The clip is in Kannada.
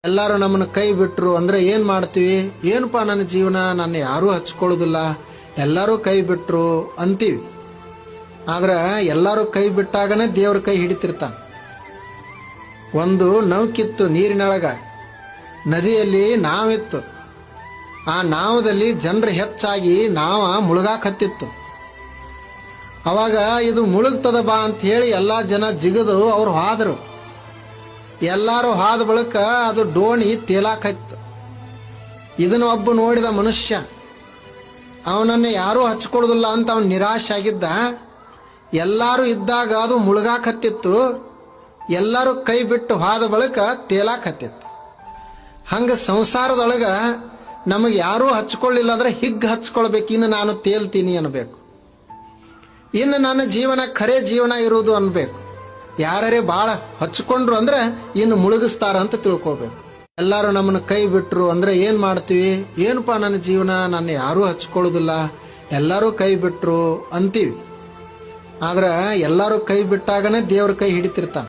ಎಲ್ಲಾರು ನಮ್ಮನ್ನ ಕೈ ಬಿಟ್ರು ಅಂದ್ರೆ ಏನ್ ಮಾಡ್ತೀವಿ? ಏನಪ್ಪಾ ನನ್ನ ಜೀವನ, ನನ್ನ ಯಾರೂ ಹಚ್ಕೊಳ್ಳೋದಿಲ್ಲ, ಎಲ್ಲರೂ ಕೈ ಬಿಟ್ರು ಅಂತೀವಿ. ಆದ್ರೆ ಎಲ್ಲರೂ ಕೈ ಬಿಟ್ಟಾಗನೇ ದೇವ್ರ ಕೈ ಹಿಡಿತಿರ್ತಾನ. ಒಂದು ನೌಕಿತ್ತು ನೀರಿನೊಳಗ, ನದಿಯಲ್ಲಿ ನಾವಿತ್ತು. ಆ ನಾವದಲ್ಲಿ ಜನರು ಹೆಚ್ಚಾಗಿ ನಾವ ಮುಳುಗಾಕತ್ತಿತ್ತು. ಅವಾಗ ಇದು ಮುಳುಗ್ತದ ಬಾ ಅಂತ ಹೇಳಿ ಎಲ್ಲಾ ಜನ ಜಿಗದು ಅವ್ರು ಹಾದ್ರು. ಎಲ್ಲಾರು ಹಾದ ಬಳಿಕ ಅದು ಡೋಣಿ ತೇಲಾಕತ್ತು. ಇದನ್ನ ಒಬ್ಬ ನೋಡಿದ ಮನುಷ್ಯ, ಅವನನ್ನ ಯಾರೂ ಹಚ್ಕೊಡುದಿಲ್ಲ ಅಂತ ಅವನ್ ನಿರಾಶೆ ಆಗಿದ್ದ. ಎಲ್ಲಾರು ಇದ್ದಾಗ ಅದು ಮುಳುಗಾಕತ್ತಿತ್ತು. ಎಲ್ಲರೂ ಕೈ ಬಿಟ್ಟು ಹಾದ ಬಳಿಕ ತೇಲಾಕತ್ತಿತ್ತು. ಹಂಗ ಸಂಸಾರದೊಳಗ ನಮಗೆ ಯಾರೂ ಹಚ್ಕೊಳ್ಳಿಲ್ಲ ಅಂದ್ರೆ ಹಿಗ್ಗ ಹಚ್ಕೊಳ್ಬೇಕು, ಇನ್ನು ನಾನು ತೇಲ್ತೀನಿ ಅನ್ಬೇಕು, ಇನ್ನು ನನ್ನ ಜೀವನ ಖರೆ ಜೀವನ ಇರುವುದು ಅನ್ಬೇಕು. ಯಾರೇ ಬಾಳ ಹಚ್ಕೊಂಡ್ರು ಅಂದ್ರೆ ಇನ್ನು ಮುಳುಗಿಸ್ತಾರ ಅಂತ ತಿಳ್ಕೊಬೇಕು. ಎಲ್ಲಾರು ನಮ್ಮನ್ನ ಕೈ ಬಿಟ್ರು ಅಂದ್ರೆ ಏನ್ ಮಾಡ್ತೀವಿ? ಏನಪ್ಪಾ ನನ್ನ ಜೀವನ, ನನ್ನ ಯಾರೂ ಹಚ್ಕೊಳ್ಳೋದಿಲ್ಲ, ಎಲ್ಲರೂ ಕೈ ಬಿಟ್ರು ಅಂತೀವಿ. ಆದ್ರೆ ಎಲ್ಲರೂ ಕೈ ಬಿಟ್ಟಾಗನೇ ದೇವ್ರ ಕೈ ಹಿಡಿತಿರ್ತಾನ.